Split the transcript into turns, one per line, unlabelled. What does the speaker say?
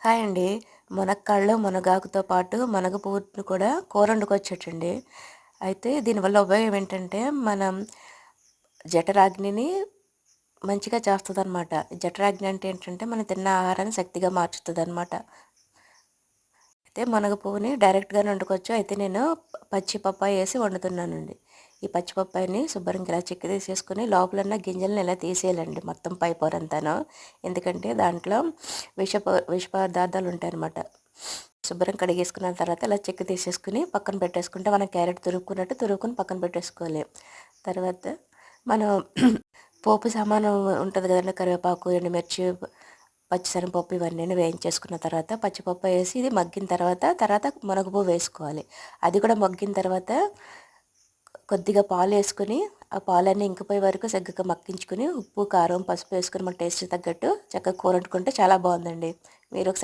Hi అండి. మునక్కాడలు, మునగాకుతో పాటు మునగ పువ్వును కూడా కూర వండుకోవచ్చటండి. అయితే దీనివల్ల ఉపయోగం ఏంటంటే, మనం జఠరాగ్నిని మంచిగా చేస్తదనమాట. జఠరాగ్ని అంటే ఏంటంటే, మనం తిన్న ఆహారాన్ని శక్తిగా మార్చుతదనమాట. అయితే మునగ పువ్వుని డైరెక్ట్‌గానే వండుకోవచ్చు. అయితే నేను పచ్చి పప్పాయ ఏసి వండుతున్నానండి. ఈ పచ్చి పప్పాయని శుభ్రంగా ఇలా చెక్కు తీసేసుకొని లోపలున్న గింజలను ఇలా తీసేయాలండి మొత్తం పై పొరంతాను. ఎందుకంటే దాంట్లో విష పదార్థాలు ఉంటాయన్నమాట. శుభ్రం కడిగేసుకున్న తర్వాత ఇలా చెక్కు తీసేసుకుని పక్కన పెట్టేసుకుంటే మనం క్యారెట్ తురుముకున్నట్టు తురుముకొని పక్కన పెట్టేసుకోవాలి. తర్వాత మనం పోపు సామాను ఉంటుంది కదండీ! కరివేపాకు, ఎండుమిర్చి, పచ్చిశనగపప్పు ఇవన్నీ వేయించేసుకున్న తర్వాత పచ్చిపప్పు వేసి ఇది మగ్గిన తర్వాత మునగపువ్వు వేసుకోవాలి. అది కూడా మగ్గిన తర్వాత కొద్దిగా పాలు వేసుకొని ఆ పాలన్నీ ఇంకిపోయే వరకు చక్కగా మగ్గించుకొని ఉప్పు, కారం, పసుపు వేసుకొని మన టేస్ట్ తగ్గట్టు చక్కగా కూర వండుకుంటే చాలా బాగుందండి. మీరు ఒకసారి